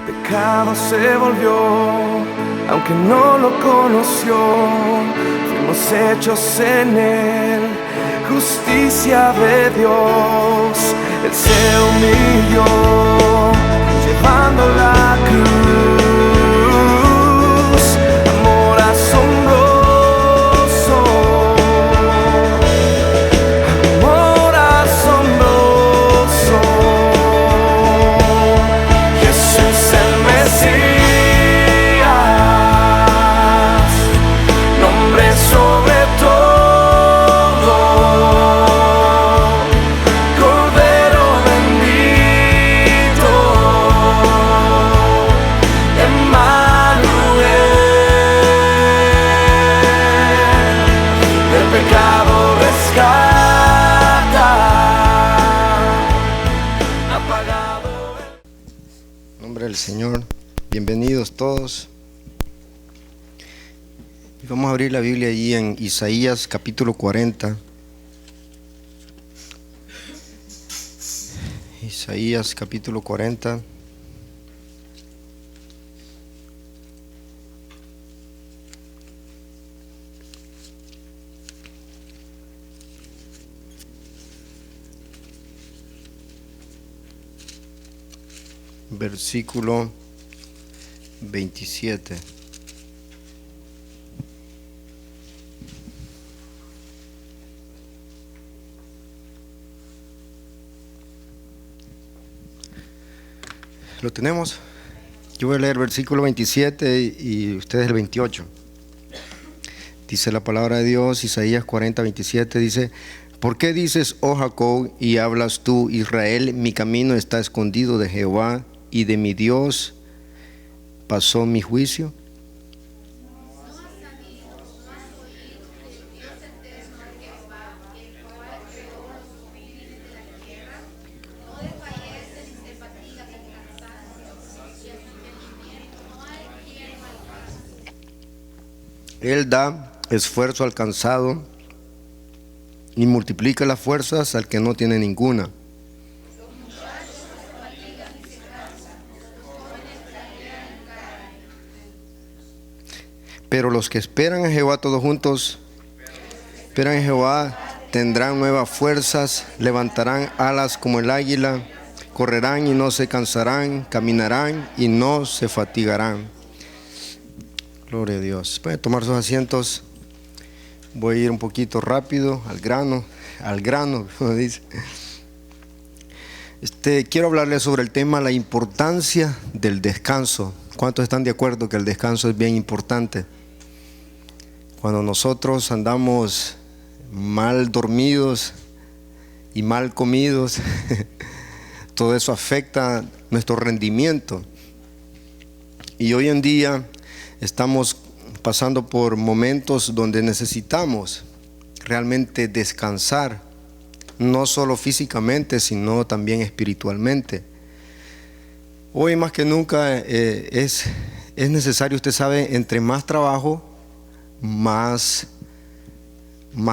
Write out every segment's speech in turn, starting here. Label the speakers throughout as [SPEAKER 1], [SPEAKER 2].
[SPEAKER 1] pecado se volvió, aunque no lo conoció. Fuimos hechos en él, justicia de Dios. Él se humilló, llevando la cruz. Amor asombroso, amor asombroso. Jesús el Mesías, nombre sobre todo, Cordero bendito, Emmanuel, del pecado rescata, apagado
[SPEAKER 2] En nombre del Señor, bienvenidos todos. Y vamos a abrir la Biblia allí en Isaías capítulo 40. Isaías capítulo 40. Versículo 27. ¿Lo tenemos? Yo voy a leer versículo 27 y ustedes el 28. Dice la palabra de Dios, Isaías 40, 27, dice: ¿Por qué dices, oh Jacob, y hablas tú, Israel, mi camino está escondido de Jehová, y de mi Dios pasó mi juicio? Él da esfuerzo al cansado y multiplica las fuerzas al que no tiene ninguna. Pero los que esperan a Jehová todos juntos, esperan a Jehová, tendrán nuevas fuerzas, levantarán alas como el águila, correrán y no se cansarán, caminarán y no se fatigarán. Gloria a Dios. Pueden tomar sus asientos. Voy a ir un poquito rápido, al grano, como dice. Quiero hablarles sobre el tema, la importancia del descanso. ¿Cuántos están de acuerdo que el descanso es bien importante? Cuando nosotros andamos mal dormidos y mal comidos, todo eso afecta nuestro rendimiento. Y hoy en día estamos pasando por momentos donde necesitamos realmente descansar, no solo físicamente, sino también espiritualmente. Hoy más que nunca es necesario, usted sabe, entre más trabajo, más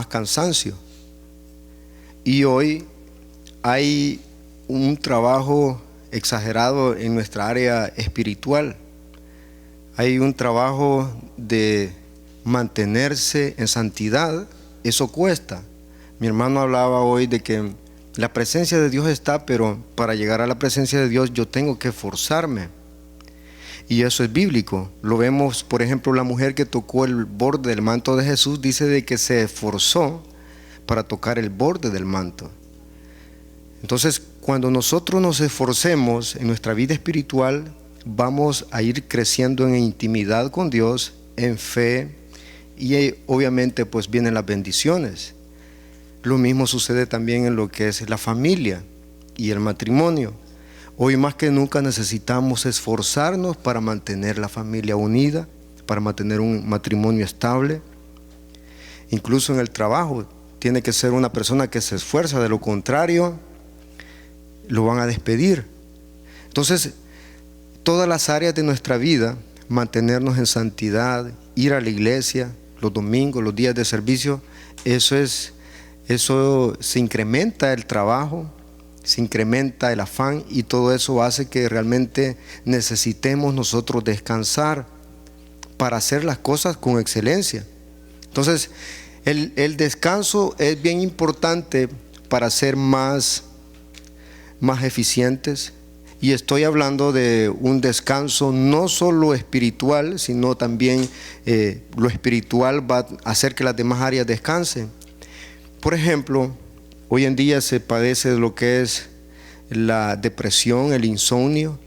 [SPEAKER 2] cansancio. Y hoy hay un trabajo exagerado en nuestra área espiritual. Hay un trabajo de mantenerse en santidad. Eso cuesta. Mi hermano hablaba hoy de que la presencia de Dios está, pero para llegar a la presencia de Dios yo tengo que esforzarme. Y eso es bíblico. Lo vemos, por ejemplo, la mujer que tocó el borde del manto de Jesús, dice de que se esforzó para tocar el borde del manto. Entonces, cuando nosotros nos esforcemos en nuestra vida espiritual, vamos a ir creciendo en intimidad con Dios, en fe, y obviamente pues vienen las bendiciones. Lo mismo sucede también en lo que es la familia y el matrimonio. Hoy más que nunca necesitamos esforzarnos para mantener la familia unida, para mantener un matrimonio estable. Incluso en el trabajo tiene que ser una persona que se esfuerza, de lo contrario lo van a despedir. Entonces, todas las áreas de nuestra vida, mantenernos en santidad, ir a la iglesia los domingos, los días de servicio, eso se incrementa el trabajo se incrementa el afán y todo eso hace que realmente necesitemos nosotros descansar para hacer las cosas con excelencia. Entonces, el descanso es bien importante para ser más eficientes. Y estoy hablando de un descanso no solo espiritual, sino también lo espiritual va a hacer que las demás áreas descansen. Por ejemplo, hoy en día se padece de lo que es la depresión, el insomnio.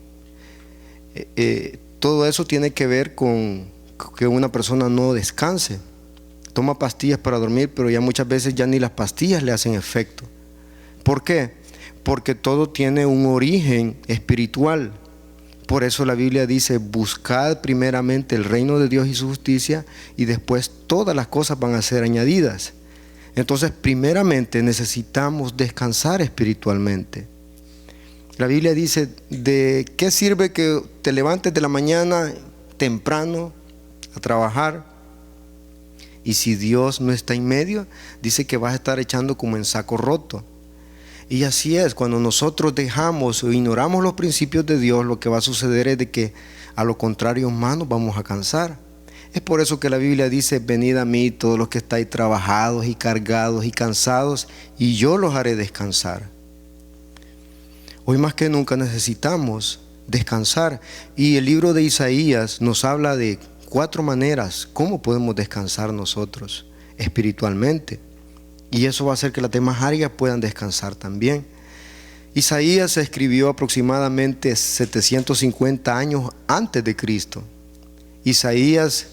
[SPEAKER 2] Todo eso tiene que ver con que una persona no descanse. Toma pastillas para dormir, pero ya muchas veces ya ni las pastillas le hacen efecto. ¿Por qué? Porque todo tiene un origen espiritual. Por eso la Biblia dice: buscad primeramente el reino de Dios y su justicia, y después todas las cosas van a ser añadidas. Entonces, primeramente necesitamos descansar espiritualmente. La Biblia dice: ¿de qué sirve que te levantes de la mañana temprano a trabajar? Y si Dios no está en medio, dice que vas a estar echando como en saco roto. Y así es, cuando nosotros dejamos o ignoramos los principios de Dios, lo que va a suceder es de que a lo contrario más nos vamos a cansar. Es por eso que la Biblia dice: venid a mí todos los que estáis trabajados y cargados y cansados, y yo los haré descansar. Hoy más que nunca necesitamos descansar, y el libro de Isaías nos habla de 4 maneras cómo podemos descansar nosotros espiritualmente. Y eso va a hacer que las demás áreas puedan descansar también. Isaías se escribió aproximadamente 750 años antes de Cristo. Isaías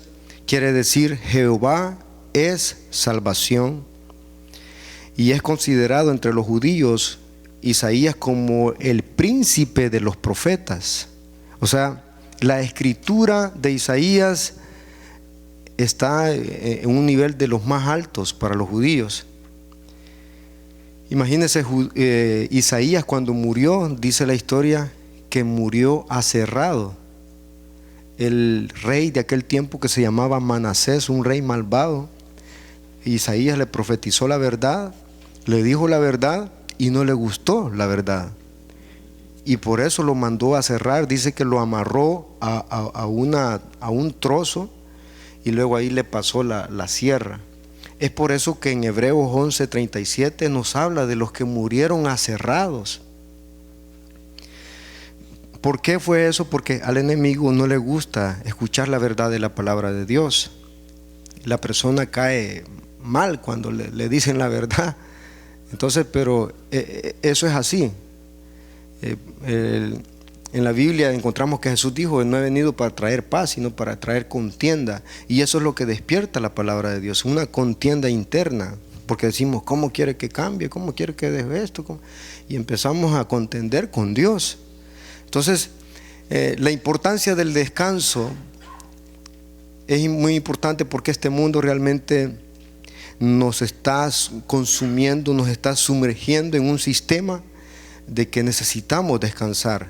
[SPEAKER 2] quiere decir Jehová es salvación. Y es considerado entre los judíos Isaías como el príncipe de los profetas. O sea, la escritura de Isaías está en un nivel de los más altos para los judíos. Imagínense, Isaías cuando murió, dice la historia que murió aserrado. El rey de aquel tiempo, que se llamaba Manasés, un rey malvado, Isaías le profetizó la verdad, le dijo la verdad y no le gustó la verdad. Y por eso lo mandó a cerrar. Dice que lo amarró a un trozo y luego ahí le pasó la sierra. Es por eso que en Hebreos 11:37 nos habla de los que murieron aserrados. ¿Por qué fue eso? Porque al enemigo no le gusta escuchar la verdad de la palabra de Dios. La persona cae mal cuando le dicen la verdad. Entonces, pero eso es así. En la Biblia encontramos que Jesús dijo: no he venido para traer paz, sino para traer contienda. Y eso es lo que despierta la palabra de Dios, una contienda interna. Porque decimos: ¿cómo quiere que cambie? ¿Cómo quiere que deje esto? Y empezamos a contender con Dios. Entonces, la importancia del descanso es muy importante, porque este mundo realmente nos está consumiendo, nos está sumergiendo en un sistema de que necesitamos descansar.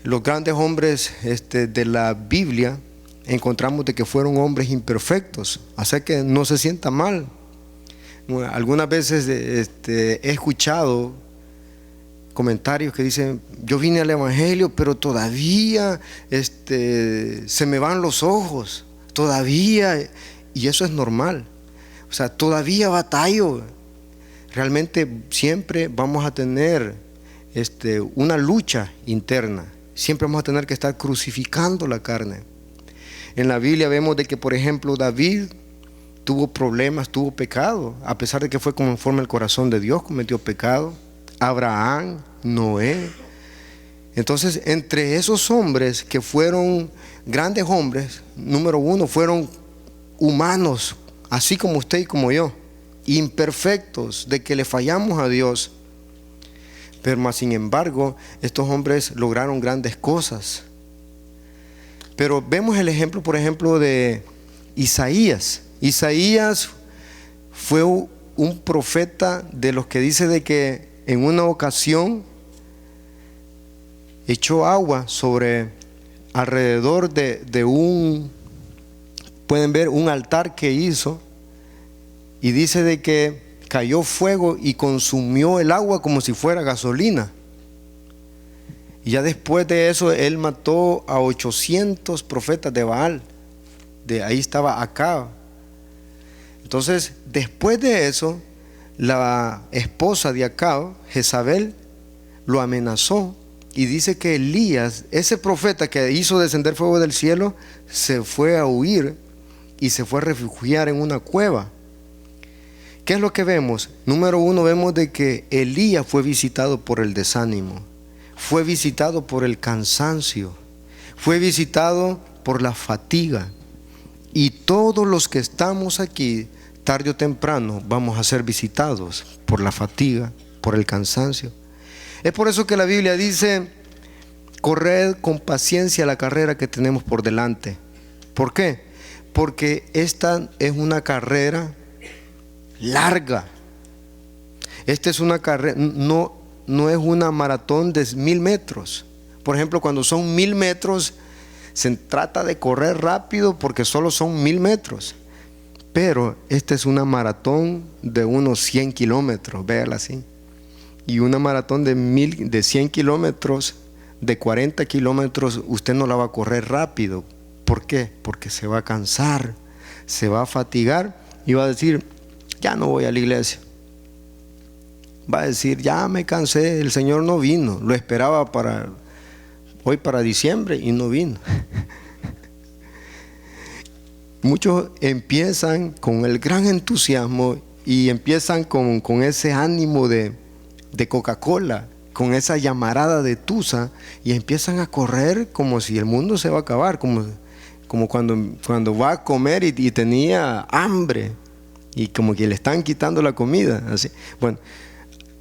[SPEAKER 2] Los grandes hombres de la Biblia encontramos de que fueron hombres imperfectos, así que no se sienta mal. Algunas veces he escuchado comentarios que dicen: yo vine al evangelio, pero todavía se me van los ojos, todavía, y eso es normal. O sea, todavía batallo. Realmente siempre vamos a tener una lucha interna. Siempre vamos a tener que estar crucificando la carne. En la Biblia vemos de que, por ejemplo, David tuvo problemas, tuvo pecado, a pesar de que fue conforme al corazón de Dios, cometió pecado. Abraham, Noé. Entonces, entre esos hombres que fueron grandes hombres, número uno, fueron humanos, así como usted y como yo, imperfectos, de que le fallamos a Dios. Pero más sin embargo, estos hombres lograron grandes cosas. Pero vemos el ejemplo, por ejemplo, de Isaías. Isaías fue un profeta de los que dice de que en una ocasión echó agua sobre alrededor de un, pueden ver, un altar que hizo, y dice de que cayó fuego y consumió el agua como si fuera gasolina. Y ya después de eso, él mató a 800 profetas de Baal. De ahí estaba Acab. Entonces, después de eso, la esposa de Acab, Jezabel, lo amenazó. Y dice que Elías, ese profeta que hizo descender fuego del cielo, se fue a huir y se fue a refugiar en una cueva. ¿Qué es lo que vemos? Número uno, vemos de que Elías fue visitado por el desánimo, fue visitado por el cansancio, fue visitado por la fatiga. Y todos los que estamos aquí, tarde o temprano, vamos a ser visitados por la fatiga, por el cansancio. Es por eso que la Biblia dice: corred con paciencia la carrera que tenemos por delante. ¿Por qué? Porque esta es una carrera larga. Esta es una carrera, no es una maratón de 1000 metros. Por ejemplo, cuando son 1000 metros, se trata de correr rápido porque solo son 1000 metros. Pero esta es una maratón de unos 100 kilómetros, véala así. Y una maratón de 100 kilómetros, de 40 kilómetros, usted no la va a correr rápido. ¿Por qué? Porque se va a cansar, se va a fatigar y va a decir: ya no voy a la iglesia. Va a decir: ya me cansé, el Señor no vino. Lo esperaba hoy para diciembre y no vino. Muchos empiezan con el gran entusiasmo y empiezan con ese ánimo de Coca-Cola, con esa llamarada de tusa, y empiezan a correr como si el mundo se va a acabar, como cuando va a comer y tenía hambre y como que le están quitando la comida, así. Bueno,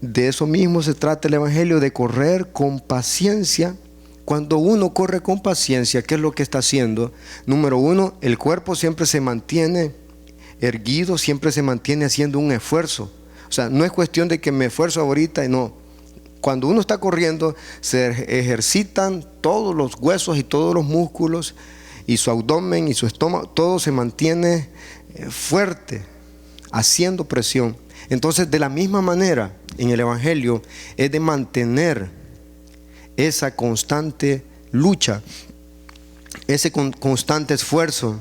[SPEAKER 2] de eso mismo se trata el evangelio, de correr con paciencia. Cuando uno corre con paciencia, ¿qué es lo que está haciendo? Número uno, el cuerpo siempre se mantiene erguido, siempre se mantiene haciendo un esfuerzo. O sea, no es cuestión de que me esfuerzo ahorita, no. Cuando uno está corriendo, se ejercitan todos los huesos y todos los músculos, y su abdomen y su estómago, todo se mantiene fuerte, haciendo presión. Entonces, de la misma manera, en el evangelio es de mantener esa constante lucha, ese constante esfuerzo.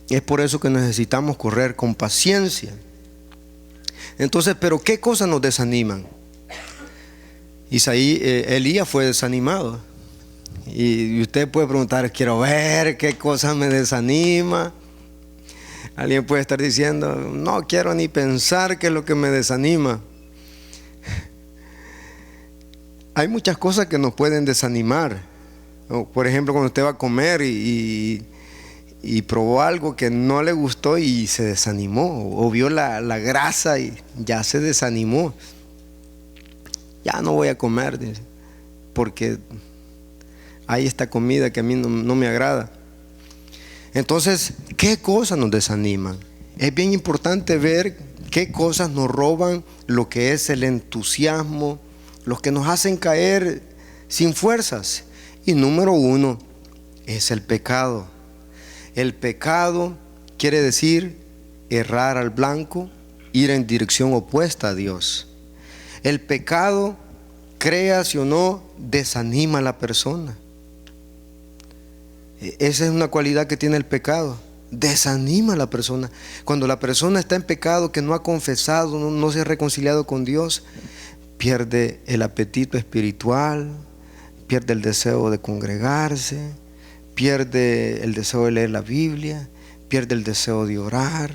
[SPEAKER 2] Es por eso que necesitamos correr con paciencia. Entonces, ¿pero qué cosas nos desaniman? Elías fue desanimado. Y usted puede preguntar: quiero ver qué cosa me desanima. Alguien puede estar diciendo: no quiero ni pensar qué es lo que me desanima. Hay muchas cosas que nos pueden desanimar. Por ejemplo, cuando usted va a comer y probó algo que no le gustó y se desanimó, o vio la grasa y ya se desanimó. Ya no voy a comer, dice, porque hay esta comida que a mí no me agrada. Entonces, ¿qué cosas nos desaniman? Es bien importante ver qué cosas nos roban lo que es el entusiasmo, los que nos hacen caer sin fuerzas. Y número uno es el pecado. El pecado quiere decir errar al blanco, ir en dirección opuesta a Dios. El pecado, créase o no, desanima a la persona. Esa es una cualidad que tiene el pecado, desanima a la persona. Cuando la persona está en pecado, que no ha confesado, no se ha reconciliado con Dios, pierde el apetito espiritual, pierde el deseo de congregarse, pierde el deseo de leer la Biblia, pierde el deseo de orar.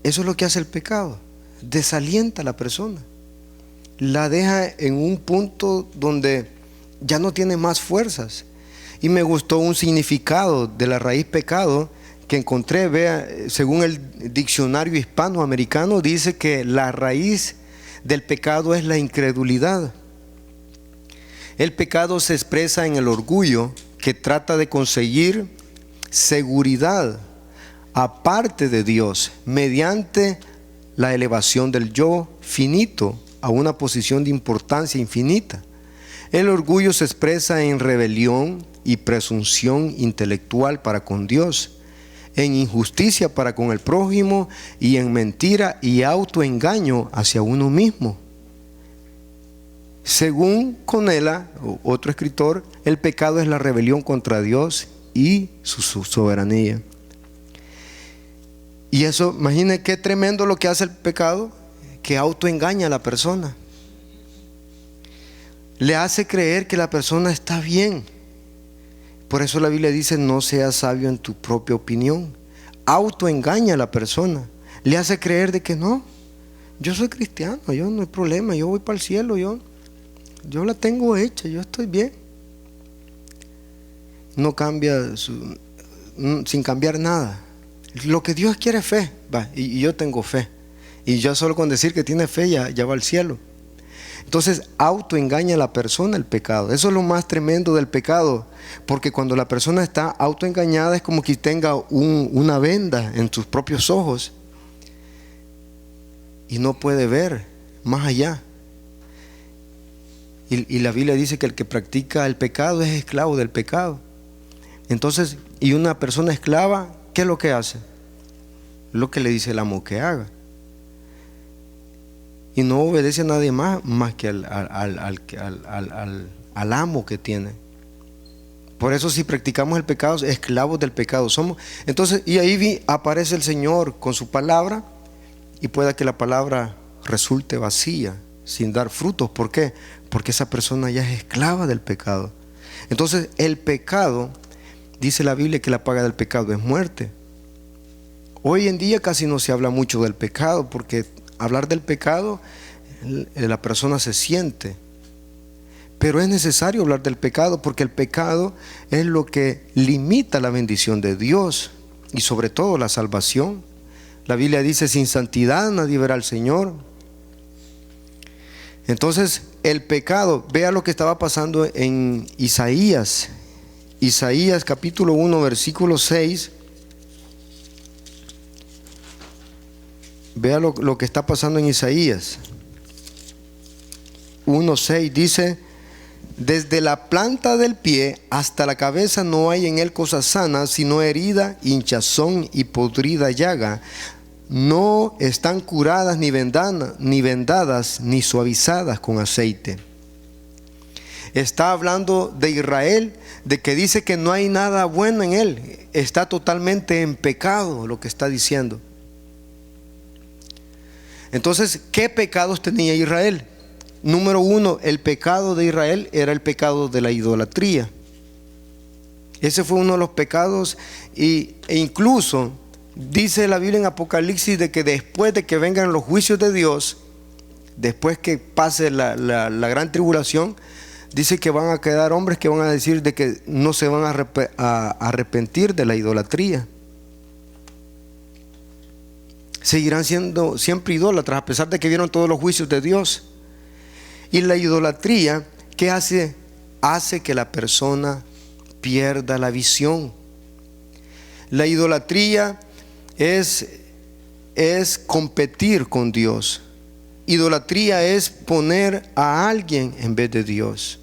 [SPEAKER 2] Eso es lo que hace el pecado, desalienta a la persona, la deja en un punto donde ya no tiene más fuerzas. Y me gustó un significado de la raíz pecado que encontré, vea, según el diccionario hispanoamericano, dice que la raíz del pecado es la incredulidad. El pecado se expresa en el orgullo, que trata de conseguir seguridad aparte de Dios mediante la elevación del yo finito a una posición de importancia infinita. El orgullo se expresa en rebelión y presunción intelectual para con Dios. en injusticia para con el prójimo y en mentira y autoengaño hacia uno mismo. Según Conela, otro escritor, el pecado es la rebelión contra Dios y su soberanía. Y eso, imagínense qué tremendo lo que hace el pecado, que autoengaña a la persona. Le hace creer que la persona está bien. Por eso la Biblia dice: no seas sabio en tu propia opinión. Autoengaña a la persona. Le hace creer de que no, yo soy cristiano, yo no hay problema, yo voy para el cielo, yo la tengo hecha, yo estoy bien. No cambia sin cambiar nada. Lo que Dios quiere es fe, y yo tengo fe. Y ya solo con decir que tiene fe ya va al cielo. Entonces autoengaña a la persona el pecado. Eso es lo más tremendo del pecado, porque cuando la persona está autoengañada es como que tenga una venda en sus propios ojos y no puede ver más allá. Y la Biblia dice que el que practica el pecado es esclavo del pecado. Entonces, y una persona esclava, ¿qué es lo que hace? Lo que le dice el amo que haga. Y no obedece a nadie más que al amo que tiene. Por eso, si practicamos el pecado, esclavos del pecado somos. Entonces, y ahí aparece el Señor con su palabra, y pueda que la palabra resulte vacía, sin dar frutos. ¿Por qué? Porque esa persona ya es esclava del pecado. Entonces, el pecado, dice la Biblia que la paga del pecado es muerte. Hoy en día casi no se habla mucho del pecado, porque hablar del pecado, la persona se siente. Pero es necesario hablar del pecado, porque el pecado es lo que limita la bendición de Dios y sobre todo la salvación. La Biblia dice: sin santidad nadie verá al Señor. Entonces, el pecado, vea lo que estaba pasando en Isaías capítulo 1, versículo 6. Vea lo que está pasando en Isaías 1:6. Dice: desde la planta del pie hasta la cabeza no hay en él cosa sana, sino herida, hinchazón y podrida llaga. No están curadas ni vendadas ni suavizadas con aceite. Está hablando de Israel, de que dice que no hay nada bueno en él. Está totalmente en pecado, lo que está diciendo. Entonces, ¿qué pecados tenía Israel? Número uno, el pecado de Israel era el pecado de la idolatría. Ese fue uno de los pecados, e incluso dice la Biblia en Apocalipsis de que después de que vengan los juicios de Dios, después que pase la gran tribulación, dice que van a quedar hombres que van a decir de que no se van a arrepentir de la idolatría. Seguirán siendo siempre idólatras a pesar de que vieron todos los juicios de Dios. Y la idolatría, ¿qué hace? Hace que la persona pierda la visión. La idolatría es competir con Dios. Idolatría es poner a alguien en vez de Dios.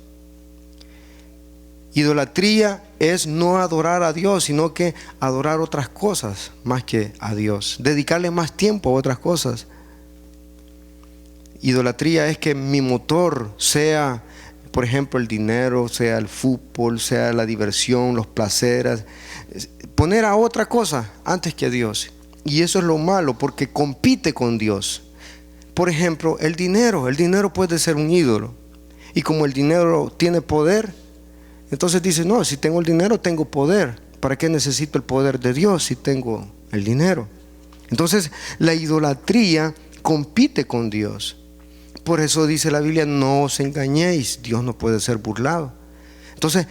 [SPEAKER 2] Idolatría es no adorar a Dios, sino que adorar otras cosas más que a Dios. Dedicarle más tiempo a otras cosas. Idolatría es que mi motor sea, por ejemplo, el dinero, sea el fútbol, sea la diversión, los placeres. Poner a otra cosa antes que a Dios. Y eso es lo malo, porque compite con Dios. Por ejemplo, el dinero puede ser un ídolo. Y como el dinero tiene poder, entonces dice: no, si tengo el dinero tengo poder. ¿Para qué necesito el poder de Dios si tengo el dinero? Entonces la idolatría compite con Dios. Por eso dice la Biblia: no os engañéis, Dios no puede ser burlado. Entonces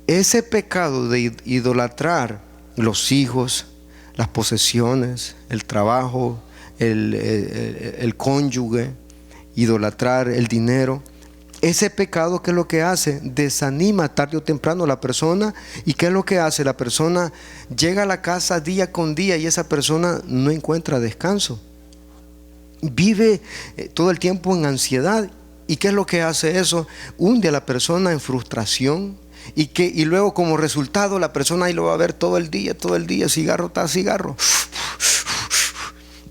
[SPEAKER 2] ese pecado de idolatrar los hijos, las posesiones, el trabajo, el cónyuge, idolatrar el dinero, ese pecado, ¿qué es lo que hace? Desanima tarde o temprano a la persona. ¿Y qué es lo que hace? La persona llega a la casa día con día y esa persona no encuentra descanso. Vive todo el tiempo en ansiedad. ¿Y qué es lo que hace eso? Hunde a la persona en frustración, y luego como resultado la persona ahí lo va a ver todo el día, cigarro tras cigarro.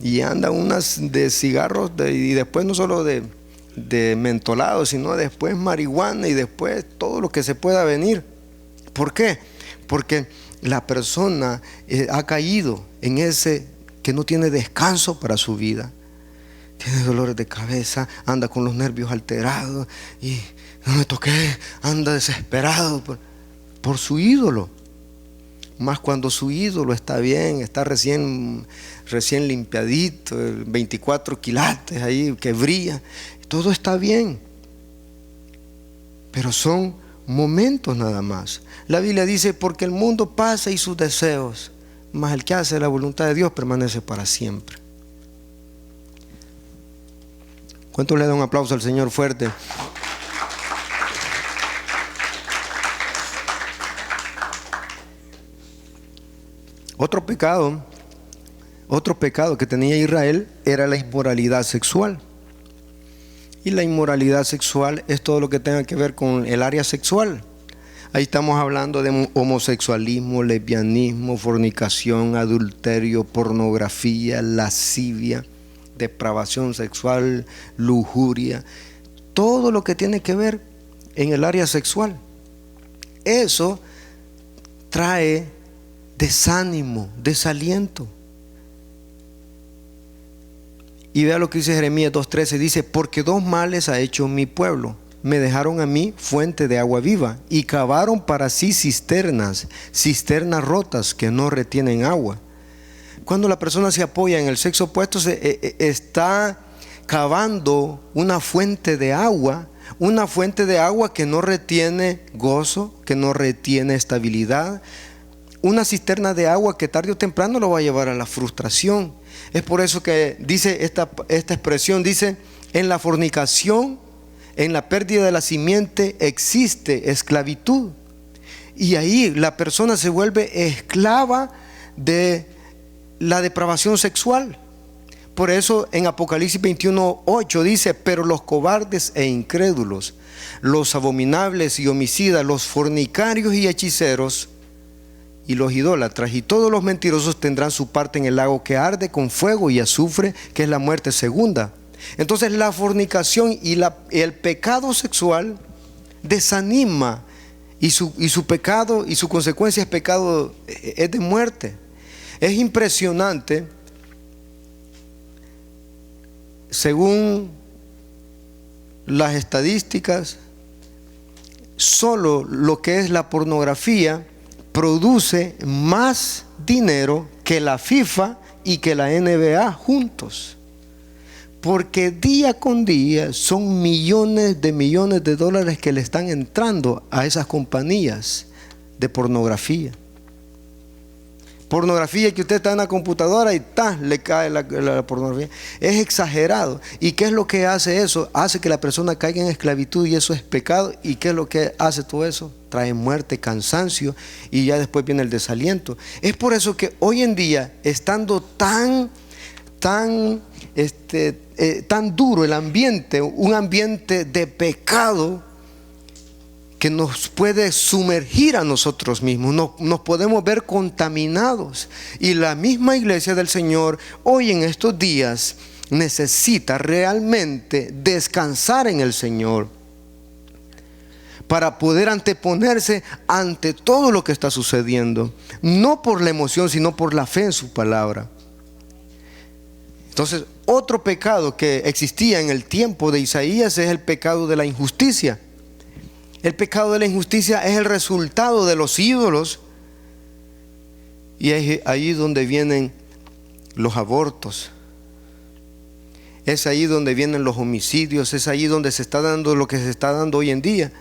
[SPEAKER 2] Y anda unas de cigarros y después no solo de mentolado, sino después marihuana y después todo lo que se pueda venir. ¿Por qué? Porque la persona ha caído en ese que no tiene descanso para su vida. Tiene dolores de cabeza, anda con los nervios alterados y no me toqué, anda desesperado por su ídolo. Más cuando su ídolo está bien, está recién limpiadito, 24 quilates ahí que brilla, todo está bien. Pero son momentos nada más. La Biblia dice, porque el mundo pasa y sus deseos, mas el que hace la voluntad de Dios permanece para siempre. ¿Cuánto le da un aplauso al Señor fuerte? Otro pecado que tenía Israel era la inmoralidad sexual. Y la inmoralidad sexual es todo lo que tenga que ver con el área sexual. Ahí estamos hablando de homosexualismo, lesbianismo, fornicación, adulterio, pornografía, lascivia, depravación sexual, lujuria, todo lo que tiene que ver en el área sexual. Eso trae desánimo, desaliento. Y vea lo que dice Jeremías 2:13, dice, porque dos males ha hecho mi pueblo. Me dejaron a mí fuente de agua viva y cavaron para sí cisternas rotas que no retienen agua. Cuando la persona se apoya en el sexo opuesto, está cavando una fuente de agua que no retiene gozo, que no retiene estabilidad, una cisterna de agua que tarde o temprano lo va a llevar a la frustración. Es por eso que dice esta expresión, dice, en la fornicación, en la pérdida de la simiente existe esclavitud. Y ahí la persona se vuelve esclava de la depravación sexual. Por eso en Apocalipsis 21:8 dice, pero los cobardes e incrédulos, los abominables y homicidas, los fornicarios y hechiceros, y los idólatras y todos los mentirosos tendrán su parte en el lago que arde con fuego y azufre, que es la muerte segunda. Entonces la fornicación y el pecado sexual desanima, y su pecado y su consecuencia es pecado, es de muerte. Es impresionante, según las estadísticas, solo lo que es la pornografía produce más dinero que la FIFA y que la NBA juntos, porque día con día son millones de dólares que le están entrando a esas compañías de pornografía que usted está en la computadora y le cae la pornografía. Es exagerado. ¿Y qué es lo que hace eso? Hace que la persona caiga en esclavitud, y eso es pecado. ¿Y qué es lo que hace todo eso? Trae muerte, cansancio, y ya después viene el desaliento. Es por eso que hoy en día, estando tan duro el ambiente, un ambiente de pecado que nos puede sumergir a nosotros mismos, nos podemos ver contaminados. Y la misma iglesia del Señor hoy en estos días necesita realmente descansar en el Señor para poder anteponerse ante todo lo que está sucediendo, no por la emoción, sino por la fe en su palabra. Entonces, otro pecado que existía en el tiempo de Isaías es el pecado de la injusticia. El pecado de la injusticia es el resultado de los ídolos, y es ahí donde vienen los abortos, es ahí donde vienen los homicidios, es ahí donde se está dando lo que se está dando hoy en día.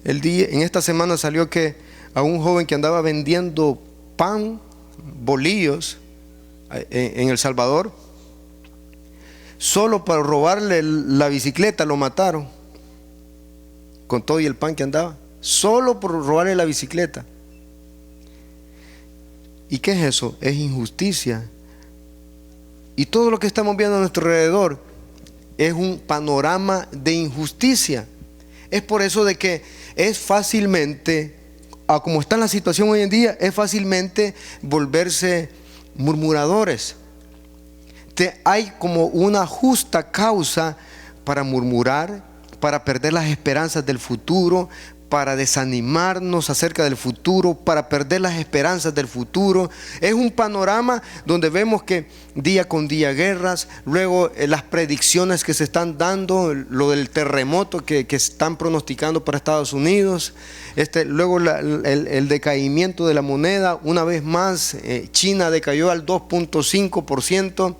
[SPEAKER 2] En esta semana salió que a un joven que andaba vendiendo pan, bolillos en El Salvador, solo para robarle la bicicleta lo mataron, con todo y el pan que andaba, solo por robarle la bicicleta. ¿Y qué es eso? Es injusticia. Y todo lo que estamos viendo a nuestro alrededor es un panorama de injusticia. Es por eso de que es fácilmente, como está la situación hoy en día, es fácilmente volverse murmuradores. Hay como una justa causa para murmurar, para perder las esperanzas del futuro, para desanimarnos acerca del futuro, para perder las esperanzas del futuro. Es un panorama donde vemos que día con día guerras, luego las predicciones que se están dando, lo del terremoto que están pronosticando para Estados Unidos, luego el decaimiento de la moneda. Una vez más, China decayó al 2.5%,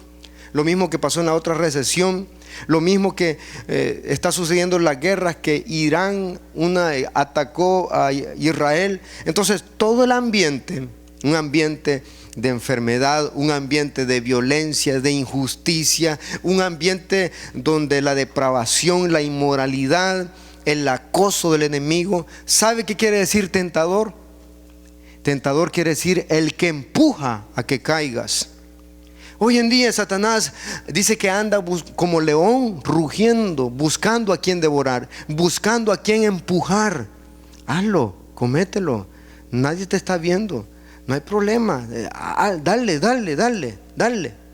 [SPEAKER 2] lo mismo que pasó en la otra recesión. Lo mismo que está sucediendo en las guerras, que Irán atacó a Israel. Entonces todo el ambiente, un ambiente de enfermedad, un ambiente de violencia, de injusticia, un ambiente donde la depravación, la inmoralidad, el acoso del enemigo. ¿Sabe qué quiere decir tentador? Tentador quiere decir el que empuja a que caigas. Hoy en día Satanás dice que anda como león rugiendo, buscando a quien devorar, buscando a quien empujar. Hazlo, comételo, nadie te está viendo, no hay problema. Dale.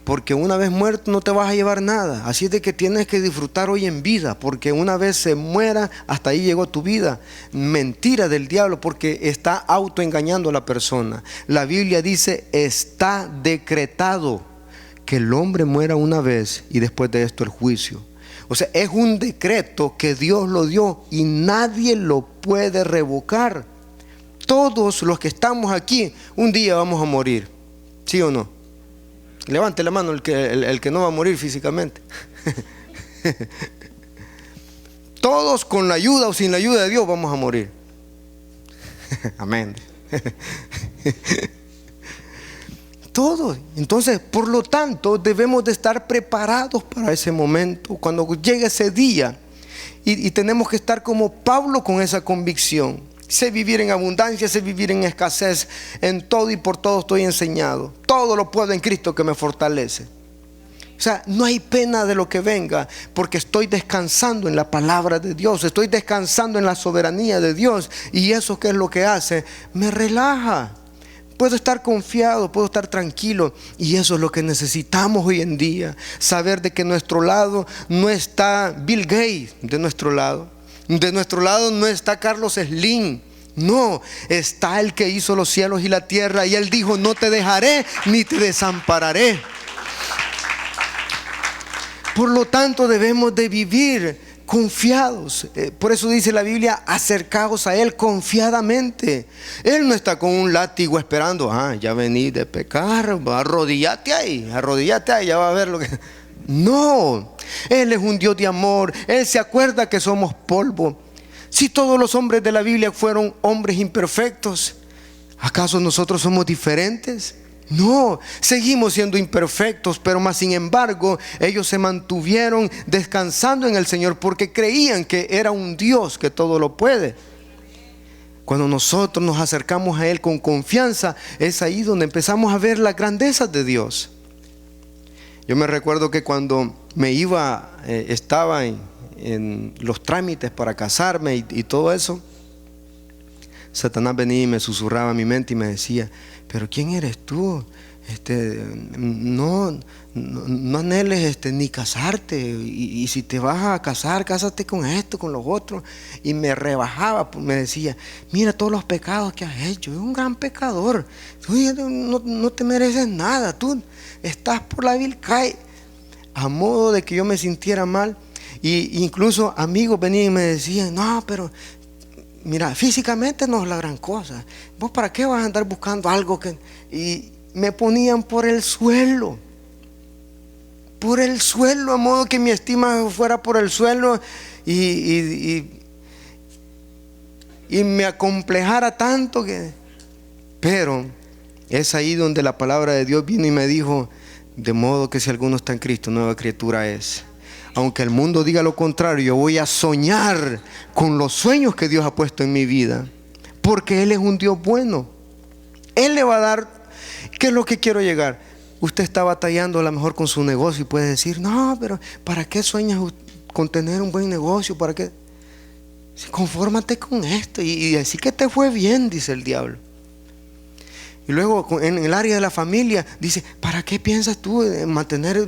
[SPEAKER 2] Porque una vez muerto no te vas a llevar nada. Así es de que tienes que disfrutar hoy en vida, porque una vez se muera, hasta ahí llegó tu vida. Mentira del diablo, porque está autoengañando a la persona. La Biblia dice: está decretado que el hombre muera una vez y después de esto el juicio. O sea, es un decreto que Dios lo dio y nadie lo puede revocar. Todos los que estamos aquí un día vamos a morir, ¿sí o no? Levante la mano el que no va a morir físicamente. Todos, con la ayuda o sin la ayuda de Dios, vamos a morir. Amén. Todos. Entonces, por lo tanto, debemos de estar preparados para ese momento, cuando llegue ese día. Y tenemos que estar como Pablo, con esa convicción. Sé vivir en abundancia, sé vivir en escasez, en todo y por todo estoy enseñado. Todo lo puedo en Cristo que me fortalece. O sea, no hay pena de lo que venga, porque estoy descansando en la palabra de Dios, estoy descansando en la soberanía de Dios. Y eso, ¿qué es lo que hace? Me relaja. Puedo estar confiado, puedo estar tranquilo. Y eso es lo que necesitamos hoy en día. Saber de que a nuestro lado no está Bill Gates, de nuestro lado. De nuestro lado no está Carlos Slim. No, está el que hizo los cielos y la tierra. Y Él dijo: no te dejaré ni te desampararé. Por lo tanto, debemos de vivir confiados. Por eso dice la Biblia: acercaos a Él confiadamente. Él no está con un látigo esperando: ya vení de pecar, arrodillate ahí, ya va a ver lo que... No, Él es un Dios de amor. Él se acuerda que somos polvo. Si todos los hombres de la Biblia fueron hombres imperfectos, ¿acaso nosotros somos diferentes? No, seguimos siendo imperfectos, pero más sin embargo ellos se mantuvieron descansando en el Señor, porque creían que era un Dios que todo lo puede. Cuando nosotros nos acercamos a Él con confianza, es ahí donde empezamos a ver las grandezas de Dios. Yo me recuerdo que cuando estaba en los trámites para casarme y todo eso, Satanás venía y me susurraba a mi mente y me decía: pero ¿quién eres tú? No anheles ni casarte, y si te vas a casar, cásate con esto, con los otros. Y me rebajaba, me decía: mira todos los pecados que has hecho, es un gran pecador, tú no te mereces nada, tú estás por la vil calle. A modo de que yo me sintiera mal. Y incluso amigos venían y me decían: no, pero mira, físicamente no es la gran cosa, ¿vos para qué vas a andar buscando algo que...? Y me ponían por el suelo, a modo que mi estima fuera por el suelo, y me acomplejara tanto que... Pero es ahí donde la palabra de Dios vino y me dijo: de modo que si alguno está en Cristo, nueva criatura es. Aunque el mundo diga lo contrario, yo voy a soñar con los sueños que Dios ha puesto en mi vida, porque Él es un Dios bueno. Él le va a dar. ¿Qué es lo que quiero llegar? Usted está batallando a lo mejor con su negocio y puede decir: no, pero ¿para qué sueñas con tener un buen negocio? ¿Para qué? Confórmate con esto y así que te fue bien, dice el diablo. Y luego en el área de la familia dice, ¿para qué piensas tú en mantener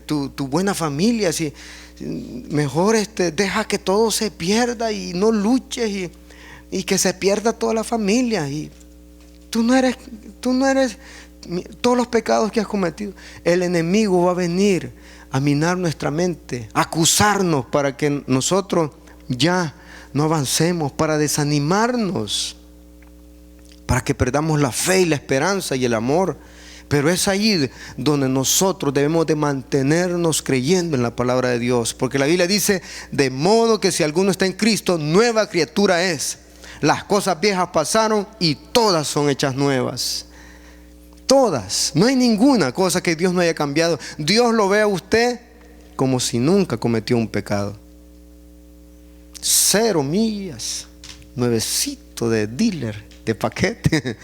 [SPEAKER 2] tu buena familia? Si mejor deja que todo se pierda y no luches y que se pierda toda la familia. Y tú no eres todos los pecados que has cometido. El enemigo va a venir a minar nuestra mente, a acusarnos para que nosotros ya no avancemos, para desanimarnos, para que perdamos la fe y la esperanza y el amor. Pero es ahí donde nosotros debemos de mantenernos creyendo en la palabra de Dios, porque la Biblia dice, de modo que si alguno está en Cristo, nueva criatura es. Las cosas viejas pasaron y todas son hechas nuevas. Todas, no hay ninguna cosa que Dios no haya cambiado. Dios lo ve a usted como si nunca cometió un pecado. 0 millas, nuevecito de dealer, de paquete.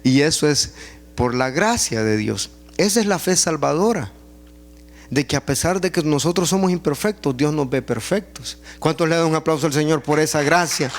[SPEAKER 2] Y eso es por la gracia de Dios. Esa es la fe salvadora, de que a pesar de que nosotros somos imperfectos, Dios nos ve perfectos. ¿Cuántos le dan un aplauso al Señor por esa gracia?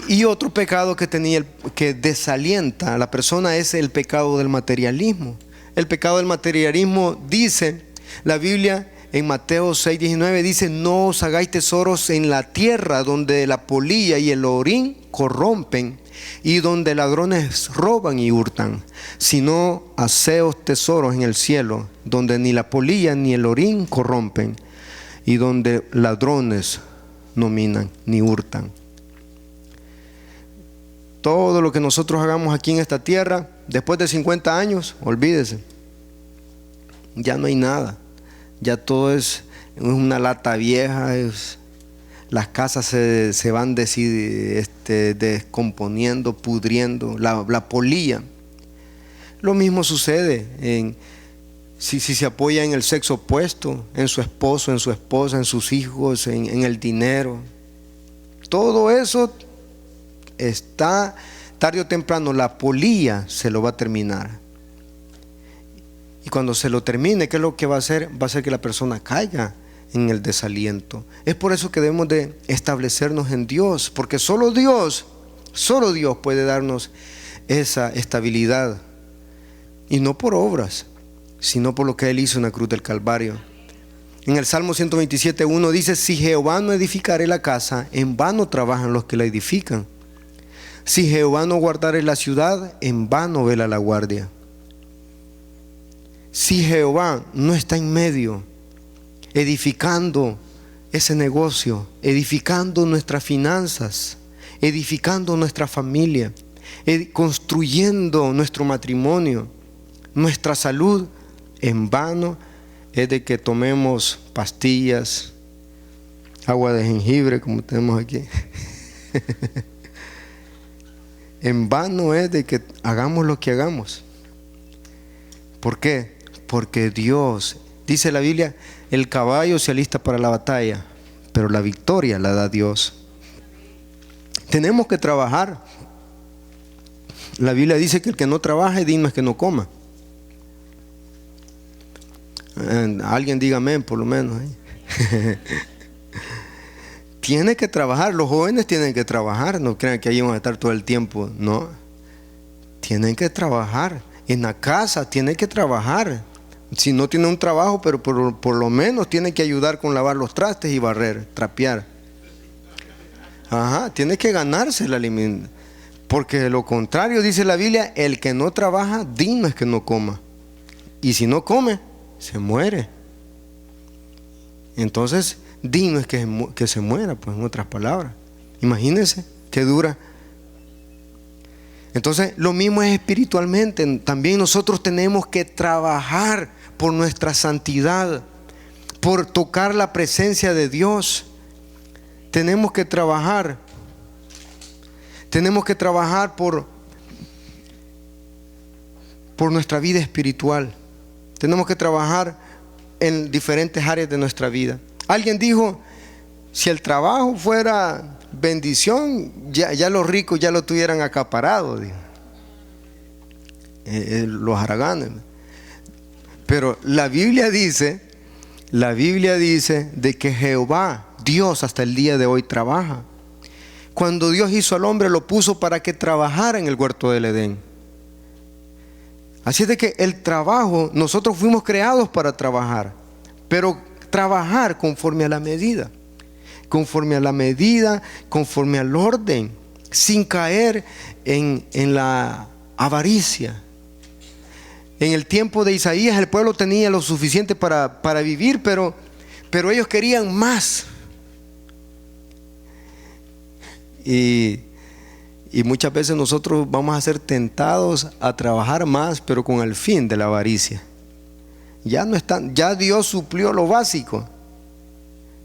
[SPEAKER 2] Y otro pecado que desalienta a la persona es el pecado del materialismo. El pecado del materialismo dice la Biblia en Mateo 6:19, dice, no os hagáis tesoros en la tierra donde la polilla y el orín corrompen y donde ladrones roban y hurtan, sino haceos tesoros en el cielo donde ni la polilla ni el orín corrompen y donde ladrones no minan ni hurtan. Todo lo que nosotros hagamos aquí en esta tierra, después de 50 años, olvídese, ya no hay nada, ya todo es una lata vieja, las casas se van descomponiendo, pudriendo, la polilla. Lo mismo sucede si se apoya en el sexo opuesto, en su esposo, en su esposa, en sus hijos, en el dinero. Todo eso está, tarde o temprano, la polilla se lo va a terminar. Y cuando se lo termine, ¿qué es lo que va a hacer? Va a hacer que la persona caiga en el desaliento. Es por eso que debemos de establecernos en Dios, porque solo Dios puede darnos esa estabilidad, y no por obras, sino por lo que Él hizo en la cruz del Calvario. En el Salmo 127:1 dice, si Jehová no edificare la casa, en vano trabajan los que la edifican. Si Jehová no guardare la ciudad, en vano vela la guardia. Si Jehová no está en medio, edificando ese negocio, edificando nuestras finanzas, edificando nuestra familia, construyendo nuestro matrimonio, nuestra salud, en vano es de que tomemos pastillas, agua de jengibre como tenemos aquí. En vano es de que hagamos lo que hagamos. ¿Por qué? Porque Dios, dice la Biblia, el caballo se alista para la batalla, pero la victoria la da Dios. Tenemos que trabajar. La Biblia dice que el que no trabaje, digno es que no coma. Alguien diga amén, por lo menos. Tiene que trabajar, los jóvenes tienen que trabajar, no crean que ahí van a estar todo el tiempo, no. Tienen que trabajar, en la casa tienen que trabajar. Si no tiene un trabajo, pero por lo menos tiene que ayudar con lavar los trastes y barrer, trapear. Tiene que ganarse el alimento. Porque de lo contrario, dice la Biblia, el que no trabaja, digno es que no coma. Y si no come, se muere. Entonces, digno es que se muera, pues, en otras palabras. Imagínense qué dura. Entonces, lo mismo es espiritualmente. También nosotros tenemos que trabajar por nuestra santidad, por tocar la presencia de Dios. Tenemos que trabajar por nuestra vida espiritual. Tenemos que trabajar en diferentes áreas de nuestra vida. Alguien dijo, si el trabajo fuera bendición, ya los ricos ya lo tuvieran acaparado, los haraganes. Pero la Biblia dice de que Jehová, Dios, hasta el día de hoy trabaja. Cuando Dios hizo al hombre, lo puso para que trabajara en el huerto del Edén. Así es de que el trabajo, nosotros fuimos creados para trabajar, pero trabajar conforme a la medida, conforme al orden, sin caer en la avaricia. En el tiempo de Isaías el pueblo tenía lo suficiente para vivir, pero ellos querían más. Y muchas veces nosotros vamos a ser tentados a trabajar más, pero con el fin de la avaricia. Ya Dios suplió lo básico.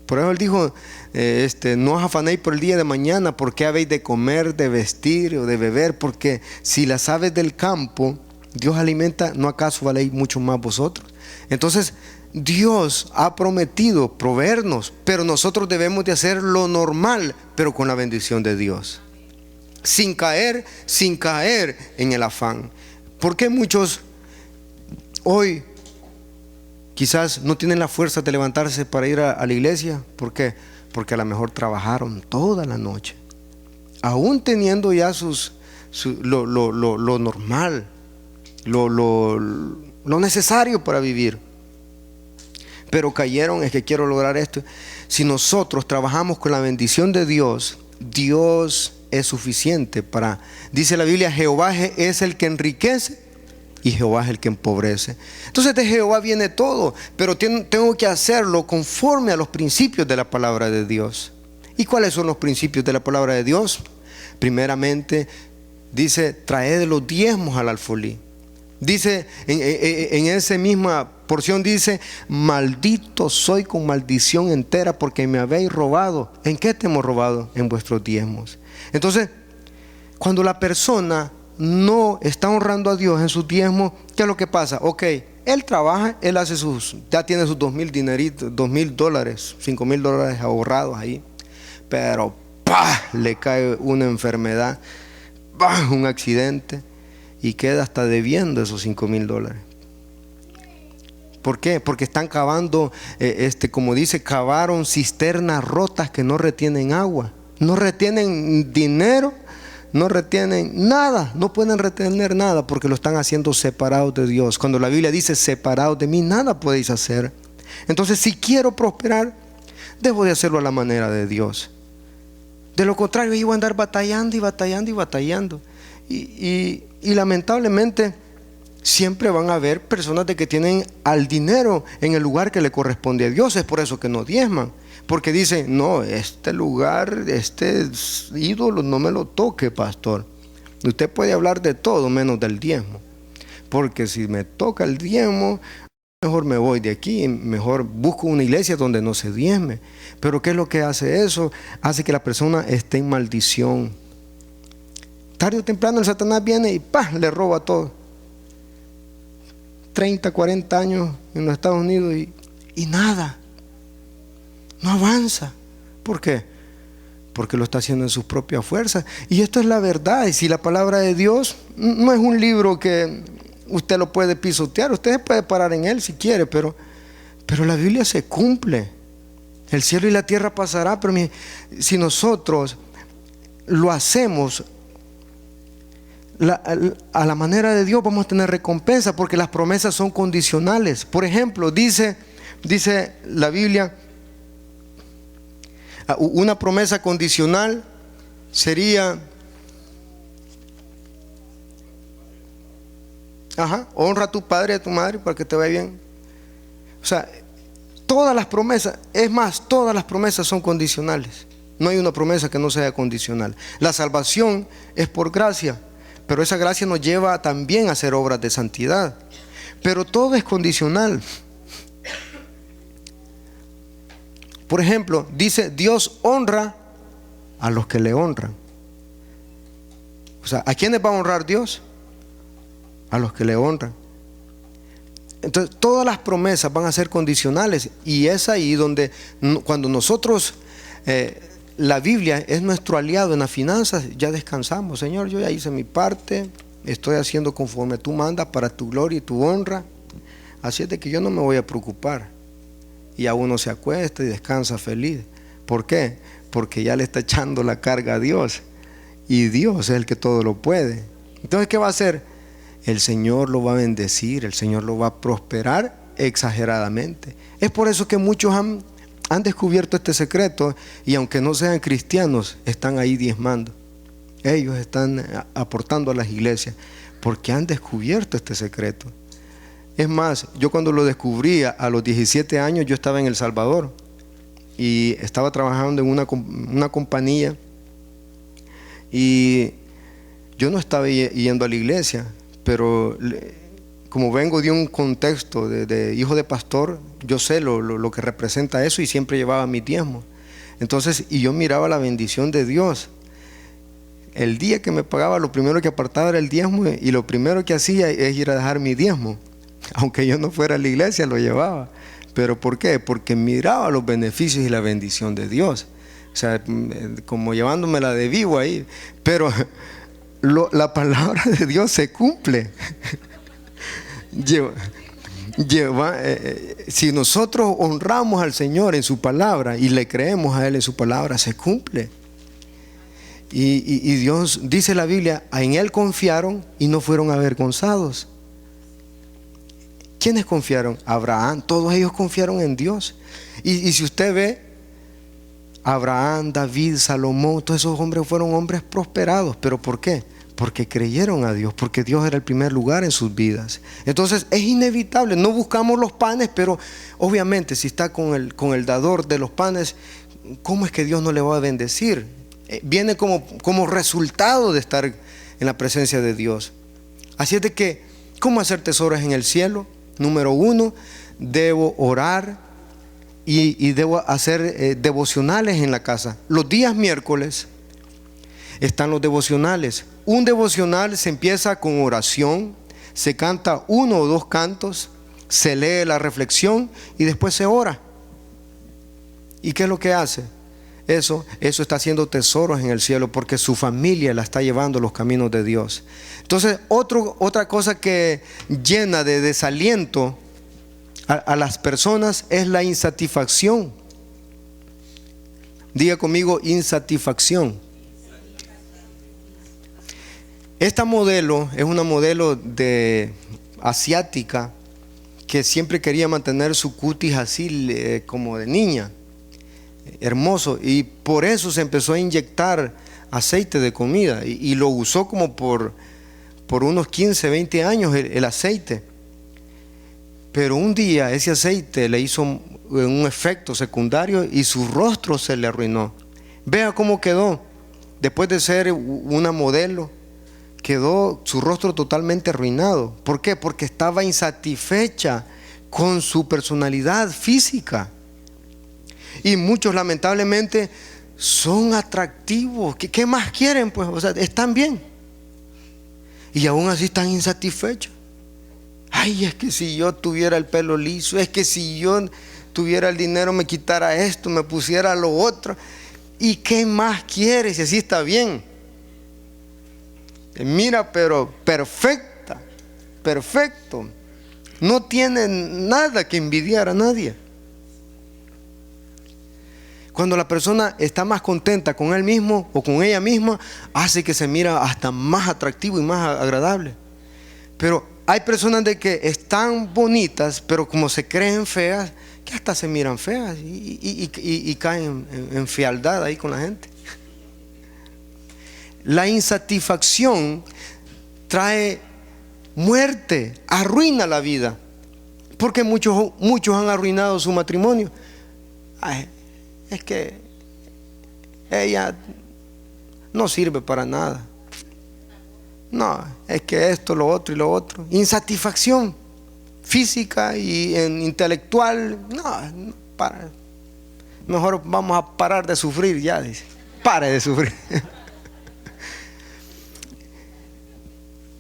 [SPEAKER 2] Por eso Él dijo, no os afanéis por el día de mañana, porque habéis de comer, de vestir o de beber, porque si las aves del campo Dios alimenta, ¿no acaso valéis mucho más vosotros? Entonces Dios ha prometido proveernos, pero nosotros debemos de hacer lo normal, pero con la bendición de Dios, sin caer en el afán. ¿Por qué muchos hoy quizás no tienen la fuerza de levantarse para ir a la iglesia? ¿Por qué? Porque a lo mejor trabajaron toda la noche, aún teniendo ya lo normal, lo necesario para vivir, pero cayeron. Es que quiero lograr esto. Si nosotros trabajamos con la bendición de Dios, Dios es suficiente para, dice la Biblia, Jehová es el que enriquece y Jehová es el que empobrece. Entonces de Jehová viene todo, pero tengo que hacerlo conforme a los principios de la palabra de Dios. ¿Y cuáles son los principios de la palabra de Dios? Primeramente dice, traed los diezmos al alfolí. Dice en esa misma porción, dice, maldito soy con maldición entera porque me habéis robado. ¿En qué te hemos robado? En vuestros diezmos. Entonces, cuando la persona no está honrando a Dios en sus diezmos, ¿qué es lo que pasa? Ok, él trabaja, él hace ya tiene sus $2,000 dineritos, $2,000, $5,000 ahorrados ahí, pero le cae una enfermedad, un accidente, y queda hasta debiendo esos $5,000. ¿Por qué? Porque están cavando, como dice, cavaron cisternas rotas que no retienen agua, no retienen dinero, no retienen nada, no pueden retener nada porque lo están haciendo separados de Dios. Cuando la Biblia dice separados de mí, nada podéis hacer. Entonces, si quiero prosperar, debo de hacerlo a la manera de Dios. De lo contrario, yo voy a andar batallando y batallando y batallando. Y lamentablemente siempre van a haber personas de que tienen al dinero en el lugar que le corresponde a Dios. Es por eso que no diezman, porque dicen, no, este lugar, este ídolo no me lo toque, pastor. Usted puede hablar de todo menos del diezmo, porque si me toca el diezmo, mejor me voy de aquí, mejor busco una iglesia donde no se diezme. Pero ¿qué es lo que hace eso? Hace que la persona esté en maldición. Tarde o temprano el Satanás viene y le roba todo. 30, 40 años en los Estados Unidos y nada, no avanza. ¿Por qué? Porque lo está haciendo en sus propias fuerzas. Y esto es la verdad. Y si la palabra de Dios no es un libro que usted lo puede pisotear, usted puede parar en él si quiere, pero la Biblia se cumple. El cielo y la tierra pasará, pero si nosotros lo hacemos a la manera de Dios, vamos a tener recompensa, porque las promesas son condicionales. Por ejemplo, dice la Biblia, una promesa condicional sería, honra a tu padre y a tu madre para que te vaya bien. O sea, todas las promesas, es más, todas las promesas son condicionales. No hay una promesa que no sea condicional. La salvación es por gracia, pero esa gracia nos lleva también a hacer obras de santidad. Pero todo es condicional. Por ejemplo, dice, Dios honra a los que le honran. O sea, ¿a quiénes va a honrar Dios? A los que le honran. Entonces, todas las promesas van a ser condicionales. Y es ahí donde, cuando nosotros, la Biblia es nuestro aliado en las finanzas, ya descansamos. Señor, yo ya hice mi parte, estoy haciendo conforme tú mandas para tu gloria y tu honra. así es de que yo no me voy a preocupar. Y a uno se acuesta y descansa feliz. ¿Por qué? Porque ya le está echando la carga a Dios. Y Dios es el que todo lo puede. Entonces, ¿qué va a hacer? El Señor lo va a bendecir, el Señor lo va a prosperar exageradamente. Es por eso que muchos han descubierto este secreto, y aunque no sean cristianos, están ahí diezmando. Ellos están aportando a las iglesias porque han descubierto este secreto. Es más, yo cuando lo descubrí a los 17 años, yo estaba en El Salvador y estaba trabajando en una compañía, y yo no estaba yendo a la iglesia, pero como vengo de un contexto de hijo de pastor, yo sé lo que representa eso, y siempre llevaba mi diezmo. Entonces, y yo miraba la bendición de Dios. El día que me pagaba, lo primero que apartaba era el diezmo, y lo primero que hacía es ir a dejar mi diezmo. Aunque yo no fuera a la iglesia, lo llevaba. ¿Pero por qué? Porque miraba los beneficios y la bendición de Dios. O sea, como llevándomela de vivo ahí. Pero la palabra de Dios se cumple. Si nosotros honramos al Señor en su palabra y le creemos a Él en su palabra, se cumple. Y Dios, dice la Biblia, en Él confiaron y no fueron avergonzados. ¿Quiénes confiaron? Abraham. Todos ellos confiaron en Dios. Y si usted ve, Abraham, David, Salomón, todos esos hombres fueron hombres prosperados. ¿Pero por qué? Porque creyeron a Dios, porque Dios era el primer lugar en sus vidas. Entonces es inevitable, no buscamos los panes, pero obviamente si está con el dador de los panes, ¿cómo es que Dios no le va a bendecir? Viene como resultado de estar en la presencia de Dios. Así es de que, ¿cómo hacer tesoros en el cielo? Número 1, debo orar y debo hacer devocionales en la casa. Los días miércoles están los devocionales. Un devocional se empieza con oración, se canta 1 o 2 cantos, se lee la reflexión y después se ora. ¿Y qué es lo que hace? Eso está haciendo tesoros en el cielo, porque su familia la está llevando a los caminos de Dios. Entonces, otra cosa que llena de desaliento a las personas es la insatisfacción. Diga conmigo, insatisfacción. Esta modelo es una modelo asiática que siempre quería mantener su cutis así como de niña, hermoso, y por eso se empezó a inyectar aceite de comida y lo usó como por unos 15, 20 años el aceite. Pero un día ese aceite le hizo un efecto secundario y su rostro se le arruinó. Vea cómo quedó. Después de ser una modelo, quedó su rostro totalmente arruinado. ¿Por qué? Porque estaba insatisfecha con su personalidad física. Y muchos lamentablemente son atractivos. ¿Qué más quieren? Pues, o sea, están bien y aún así están insatisfechos. Ay, es que si yo tuviera el pelo liso, es que si yo tuviera el dinero, me quitara esto, me pusiera lo otro. ¿Y qué más quieres? Si así está bien. Mira, pero perfecta, perfecto. No tiene nada que envidiar a nadie. Cuando la persona está más contenta con él mismo o con ella misma, hace que se mira hasta más atractivo y más agradable. Pero hay personas de que están bonitas, pero como se creen feas, que hasta se miran feas y caen en fealdad ahí con la gente. La insatisfacción trae muerte, arruina la vida, porque muchos han arruinado su matrimonio. Ay, es que ella no sirve para nada. No, es que esto, lo otro y lo otro. Insatisfacción física y intelectual. No, para. Mejor vamos a parar de sufrir ya, dice. Pare de sufrir.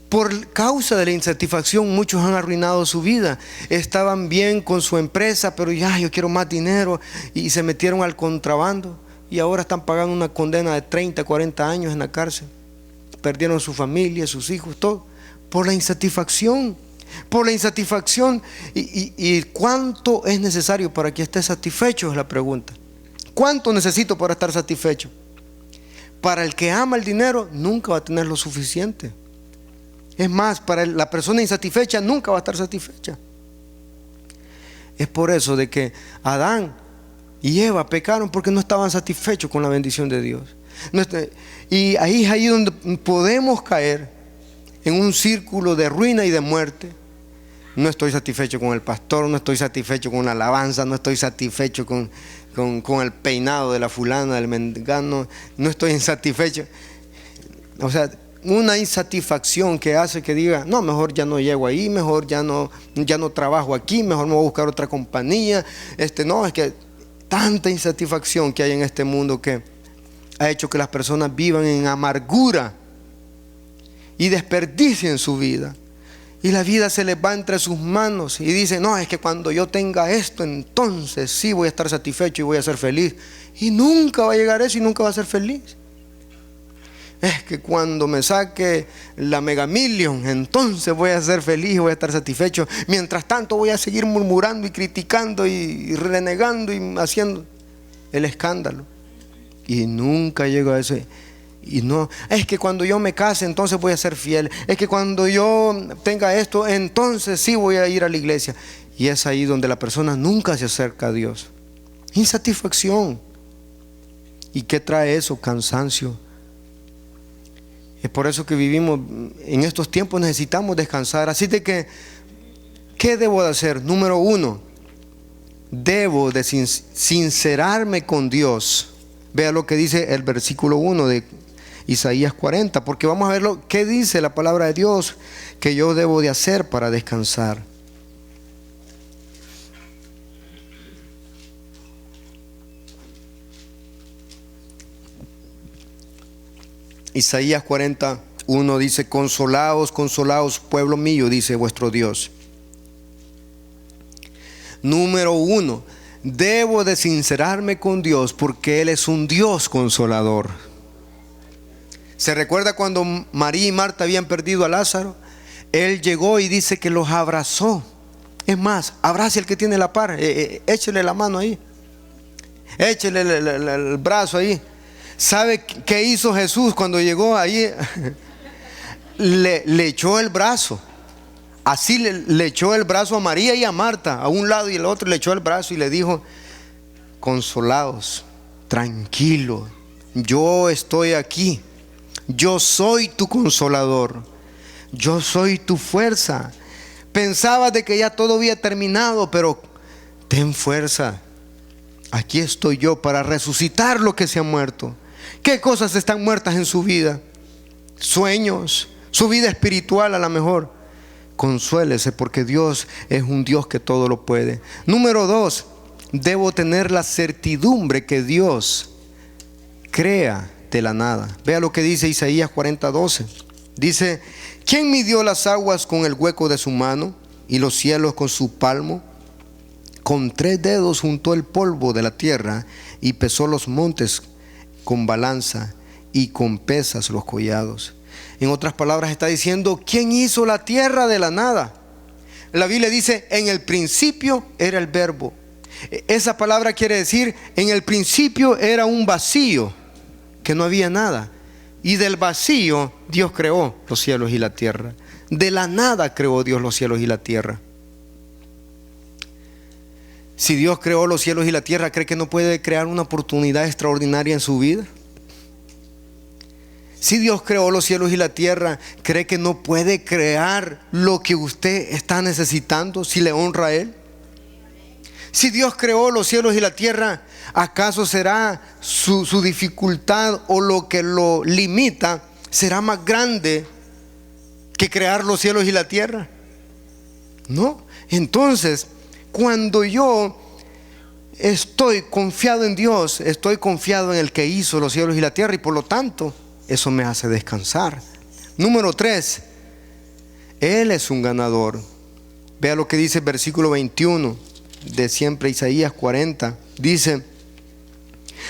[SPEAKER 2] Por causa de la insatisfacción, muchos han arruinado su vida. Estaban bien con su empresa, pero ya yo quiero más dinero, y se metieron al contrabando y ahora están pagando una condena de 30, 40 años en la cárcel. Perdieron su familia, sus hijos, todo, por la insatisfacción. por la insatisfacción. ¿Y cuánto es necesario para que estés satisfecho? Es la pregunta. ¿Cuánto necesito para estar satisfecho? Para el que ama el dinero, nunca va a tener lo suficiente. Es más, para la persona insatisfecha, nunca va a estar satisfecha. Es por eso de que Adán y Eva pecaron, porque no estaban satisfechos con la bendición de Dios. Y ahí es ahí donde podemos caer en un círculo de ruina y de muerte. No estoy satisfecho con el pastor, no estoy satisfecho con la alabanza, no estoy satisfecho con el peinado de la fulana, del mengano, no estoy insatisfecho. O sea, una insatisfacción que hace que diga, no, mejor ya no llego ahí, mejor ya no trabajo aquí, mejor me voy a buscar otra compañía. No, es que tanta insatisfacción que hay en este mundo que ha hecho que las personas vivan en amargura y desperdicien su vida. Y la vida se les va entre sus manos y dicen, no, es que cuando yo tenga esto, entonces sí voy a estar satisfecho y voy a ser feliz. Y nunca va a llegar eso y nunca va a ser feliz. Es que cuando me saque la Mega Million, entonces voy a ser feliz y voy a estar satisfecho. Mientras tanto voy a seguir murmurando y criticando y renegando y haciendo el escándalo. Y nunca llego a eso. Y no, es que cuando yo me case, entonces voy a ser fiel. Es que cuando yo tenga esto, entonces sí voy a ir a la iglesia. Y es ahí donde la persona nunca se acerca a Dios. Insatisfacción. ¿Y qué trae eso? Cansancio. Es por eso que vivimos en estos tiempos, necesitamos descansar. Así de que, ¿qué debo de hacer? Número 1, debo de sincerarme con Dios. Vea lo que dice el versículo 1 de Isaías 40, porque vamos a ver qué dice la palabra de Dios que yo debo de hacer para descansar. Isaías 41 dice, consolaos, consolaos, pueblo mío, dice vuestro Dios. Número 1, debo de sincerarme con Dios porque Él es un Dios consolador. ¿Se recuerda cuando María y Marta habían perdido a Lázaro? Él llegó y dice que los abrazó. Es más, abrace al que tiene la par, échele la mano ahí, échele el brazo ahí. ¿Sabe qué hizo Jesús cuando llegó ahí? Le echó el brazo. Así le echó el brazo a María y a Marta, a un lado y al otro le echó el brazo y le dijo, consolaos, tranquilo, yo estoy aquí, yo soy tu consolador, yo soy tu fuerza. Pensabas de que ya todo había terminado, pero ten fuerza, aquí estoy yo para resucitar lo que se ha muerto. ¿Qué cosas están muertas en su vida? Sueños, su vida espiritual a lo mejor. Consuélese porque Dios es un Dios que todo lo puede. Número 2, debo tener la certidumbre que Dios crea de la nada. Vea lo que dice Isaías 40:12. Dice, ¿quién midió las aguas con el hueco de su mano y los cielos con su palmo? Con 3 dedos juntó el polvo de la tierra y pesó los montes con balanza y con pesas los collados. En otras palabras está diciendo, ¿quién hizo la tierra de la nada? La Biblia dice, en el principio era el verbo. Esa palabra quiere decir, en el principio era un vacío, que no había nada. Y del vacío Dios creó los cielos y la tierra. De la nada creó Dios los cielos y la tierra. Si Dios creó los cielos y la tierra, ¿cree que no puede crear una oportunidad extraordinaria en su vida? Si Dios creó los cielos y la tierra, ¿cree que no puede crear lo que usted está necesitando si le honra a Él? Si Dios creó los cielos y la tierra, ¿acaso será su dificultad o lo que lo limita será más grande que crear los cielos y la tierra? No. Entonces, cuando yo estoy confiado en Dios, estoy confiado en el que hizo los cielos y la tierra, y por lo tanto eso me hace descansar. Número 3, Él es un ganador. Vea lo que dice el versículo 21 de siempre Isaías 40. Dice,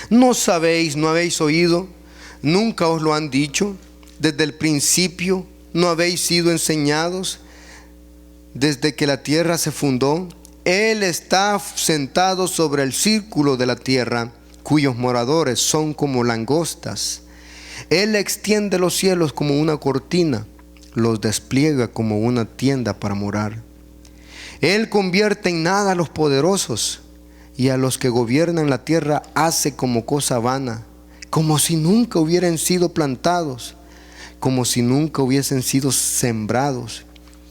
[SPEAKER 2] ¿no sabéis, no habéis oído? ¿Nunca os lo han dicho? Desde el principio no habéis sido enseñados. desde que la tierra se fundó. Él está sentado sobre el círculo de la tierra, cuyos moradores son como langostas. Él extiende los cielos como una cortina, los despliega como una tienda para morar. Él convierte en nada a los poderosos, y a los que gobiernan la tierra hace como cosa vana, como si nunca hubieran sido plantados, como si nunca hubiesen sido sembrados,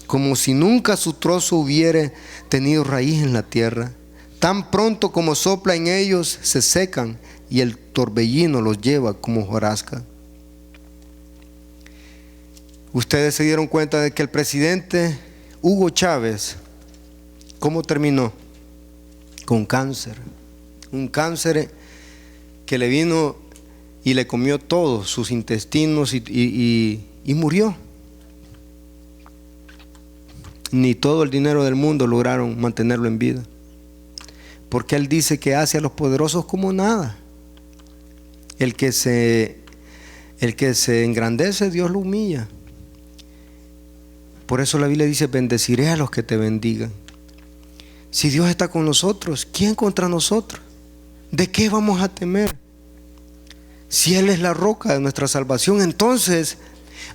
[SPEAKER 2] como si nunca su trozo hubiera tenido raíz en la tierra. Tan pronto como sopla en ellos, se secan, y el torbellino los lleva como hojarasca. Ustedes se dieron cuenta de que el presidente Hugo Chávez, ¿cómo terminó? Con cáncer. Un cáncer que le vino y le comió todos sus intestinos y murió. Ni todo el dinero del mundo lograron mantenerlo en vida, porque él dice que hace a los poderosos como nada. El que se engrandece, Dios lo humilla. Por eso la Biblia dice: bendeciré a los que te bendigan. Si Dios está con nosotros, ¿quién contra nosotros? ¿De qué vamos a temer? Si Él es la roca de nuestra salvación, entonces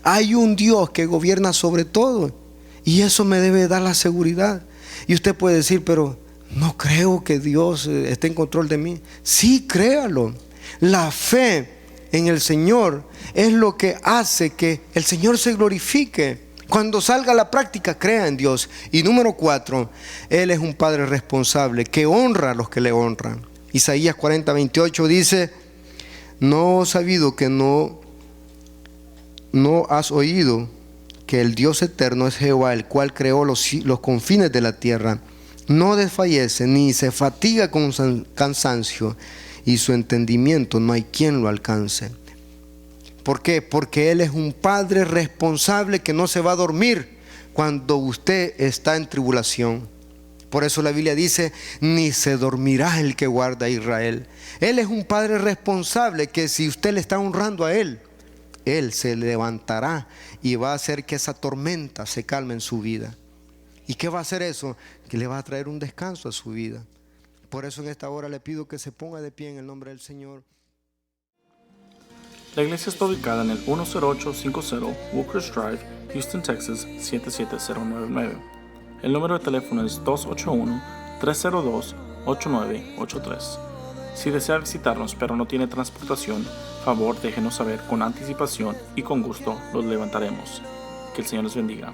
[SPEAKER 2] hay un Dios que gobierna sobre todo, y eso me debe dar la seguridad. Y usted puede decir: pero no creo que Dios esté en control de mí. Sí, créalo. La fe en el Señor es lo que hace que el Señor se glorifique. Cuando salga a la práctica, crea en Dios. Y número 4, Él es un Padre responsable que honra a los que le honran. Isaías 40:28 dice: ¿no has sabido que no has oído que el Dios eterno es Jehová, el cual creó los confines de la tierra? No desfallece ni se fatiga con cansancio, y su entendimiento no hay quien lo alcance. ¿Por qué? Porque Él es un Padre responsable que no se va a dormir cuando usted está en tribulación. Por eso la Biblia dice: ni se dormirá el que guarda a Israel. Él es un Padre responsable que si usted le está honrando a Él, Él se levantará y va a hacer que esa tormenta se calme en su vida. ¿Y qué va a hacer eso? Que le va a traer un descanso a su vida. Por eso en esta hora le pido que se ponga de pie en el nombre del Señor.
[SPEAKER 3] La iglesia está ubicada en el 10850 Walker's Drive, Houston, Texas 77099. El número de teléfono es 281-302-8983. Si desea visitarnos pero no tiene transportación, favor déjenos saber con anticipación y con gusto los levantaremos. Que el Señor les bendiga.